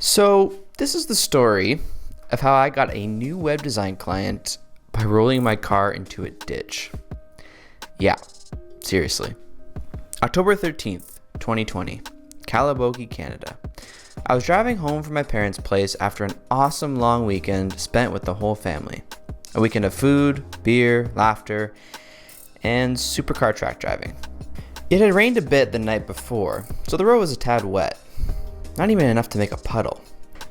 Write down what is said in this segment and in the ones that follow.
So, this is the story of how I got a new web design client by rolling my car into a ditch. Yeah, seriously. October 13th, 2020, Calabogie, Canada. I was driving home from my parents' place after an awesome long weekend spent with the whole family. A weekend of food, beer, laughter, and supercar track driving. It had rained a bit the night before, so the road was a tad wet. Not even enough to make a puddle.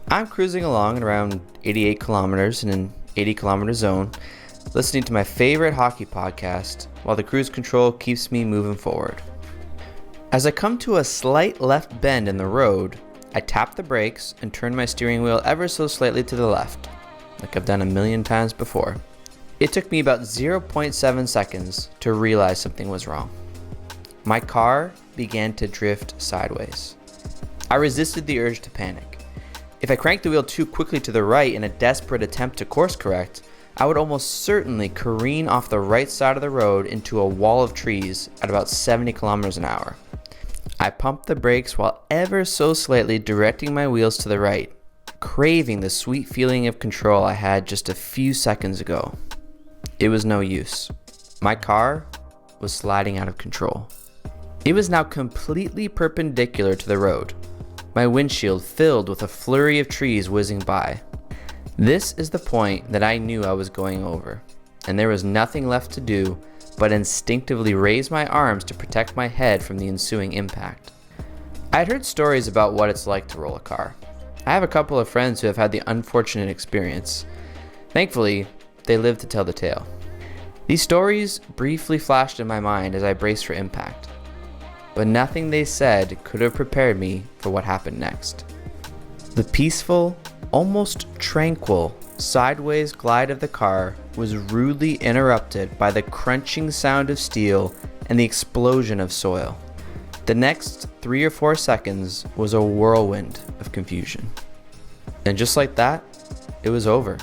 I'm cruising along at around 88 kilometers in an 80 kilometer zone, listening to my favorite hockey podcast while the cruise control keeps me moving forward. As I come to a slight left bend in the road, I tap the brakes and turn my steering wheel ever so slightly to the left, like I've done a million times before. It took me about 0.7 seconds to realize something was wrong. My car began to drift sideways. I resisted the urge to panic. If I cranked the wheel too quickly to the right in a desperate attempt to course correct, I would almost certainly careen off the right side of the road into a wall of trees at about 70 kilometers an hour. I pumped the brakes while ever so slightly directing my wheels to the right, craving the sweet feeling of control I had just a few seconds ago. It was no use. My car was sliding out of control. It was now completely perpendicular to the road, my windshield filled with a flurry of trees whizzing by. This is the point that I knew I was going over, and there was nothing left to do but instinctively raise my arms to protect my head from the ensuing impact. I had heard stories about what it's like to roll a car. I have a couple of friends who have had the unfortunate experience. Thankfully, they lived to tell the tale. These stories briefly flashed in my mind as I braced for impact, but nothing they said could have prepared me for what happened next. The peaceful, almost tranquil, sideways glide of the car was rudely interrupted by the crunching sound of steel and the explosion of soil. The next 3 or 4 seconds was a whirlwind of confusion. And just like that, it was over.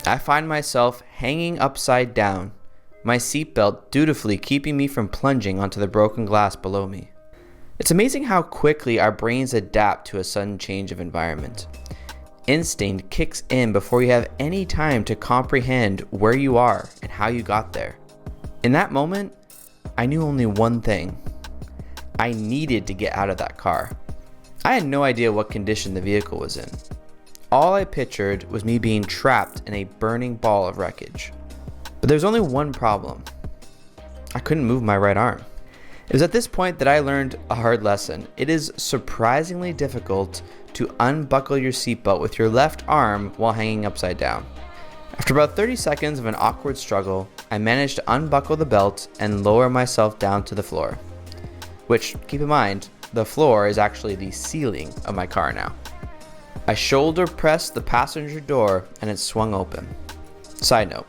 I find myself hanging upside down, my seatbelt dutifully keeping me from plunging onto the broken glass below me. It's amazing how quickly our brains adapt to a sudden change of environment. Instinct kicks in before you have any time to comprehend where you are and how you got there. In that moment, I knew only one thing. I needed to get out of that car. I had no idea what condition the vehicle was in. All I pictured was me being trapped in a burning ball of wreckage. But there's only one problem. I couldn't move my right arm. It was at this point that I learned a hard lesson. It is surprisingly difficult to unbuckle your seatbelt with your left arm while hanging upside down. After about 30 seconds of an awkward struggle, I managed to unbuckle the belt and lower myself down to the floor. Which, keep in mind, the floor is actually the ceiling of my car now. I shoulder pressed the passenger door and it swung open. Side note,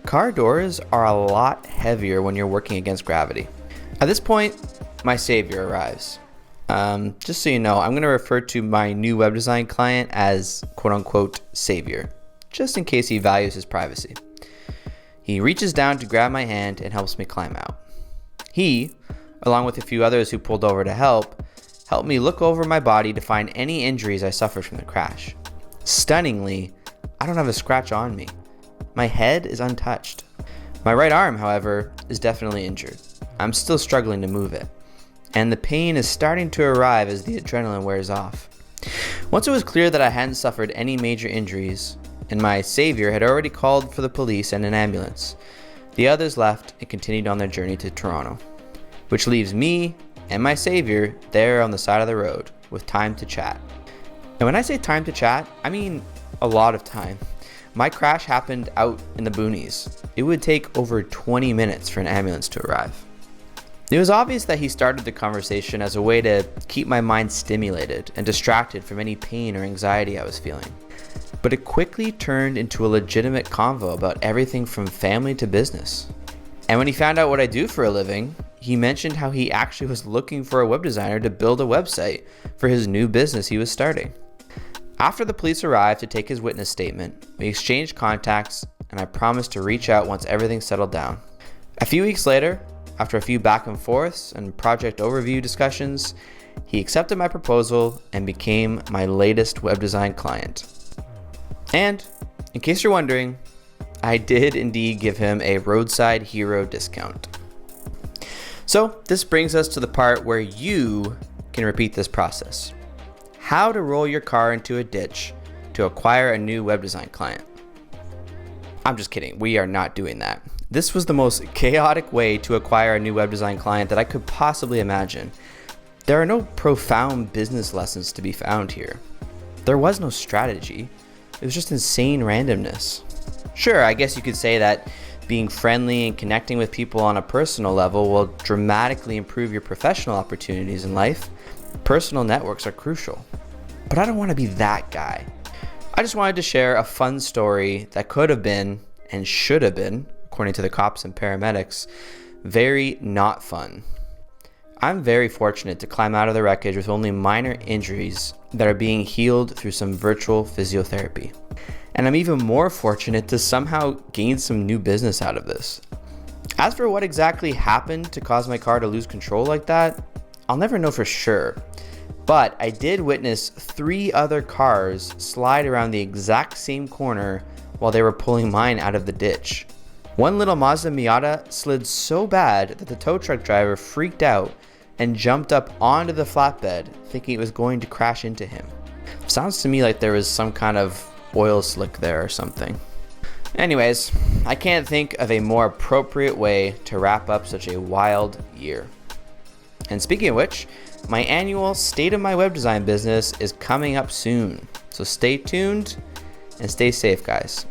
car doors are a lot heavier when you're working against gravity. At this point, my savior arrives. Just so you know, I'm going to refer to my new web design client as quote-unquote savior, just in case he values his privacy. He reaches down to grab my hand and helps me climb out. He, along with a few others who pulled over to helped me look over my body to find any injuries I suffered from the crash. Stunningly, I don't have a scratch on me. My head is untouched. My right arm, however, is definitely injured. I'm still struggling to move it, and the pain is starting to arrive as the adrenaline wears off. Once it was clear that I hadn't suffered any major injuries, and my savior had already called for the police and an ambulance, the others left and continued on their journey to Toronto, which leaves me and my savior there on the side of the road with time to chat. And when I say time to chat, I mean a lot of time. My crash happened out in the boonies. It would take over 20 minutes for an ambulance to arrive. It was obvious that he started the conversation as a way to keep my mind stimulated and distracted from any pain or anxiety I was feeling. But it quickly turned into a legitimate convo about everything from family to business. And when he found out what I do for a living, he mentioned how he actually was looking for a web designer to build a website for his new business he was starting. After the police arrived to take his witness statement, we exchanged contacts and I promised to reach out once everything settled down. A few weeks later, after a few back and forths and project overview discussions, He accepted my proposal and became my latest web design client. And in case you're wondering, I did indeed give him a roadside hero discount. So this brings us to the part where you can repeat this process. How to roll your car into a ditch to acquire a new web design client. I'm just kidding, we are not doing that. This was the most chaotic way to acquire a new web design client that I could possibly imagine. There are no profound business lessons to be found here. There was no strategy. It was just insane randomness. Sure, I guess you could say that being friendly and connecting with people on a personal level will dramatically improve your professional opportunities in life. Personal networks are crucial. But I don't want to be that guy. I just wanted to share a fun story that could have been, and should have been, according to the cops and paramedics, very not fun. I'm very fortunate to climb out of the wreckage with only minor injuries that are being healed through some virtual physiotherapy. And I'm even more fortunate to somehow gain some new business out of this. As for what exactly happened to cause my car to lose control like that, I'll never know for sure. But I did witness 3 other cars slide around the exact same corner while they were pulling mine out of the ditch. One little Mazda Miata slid so bad that the tow truck driver freaked out and jumped up onto the flatbed thinking it was going to crash into him. Sounds to me like there was some kind of oil slick there or something. Anyways, I can't think of a more appropriate way to wrap up such a wild year. And speaking of which, my annual State of My Web Design business is coming up soon. So stay tuned and stay safe, guys.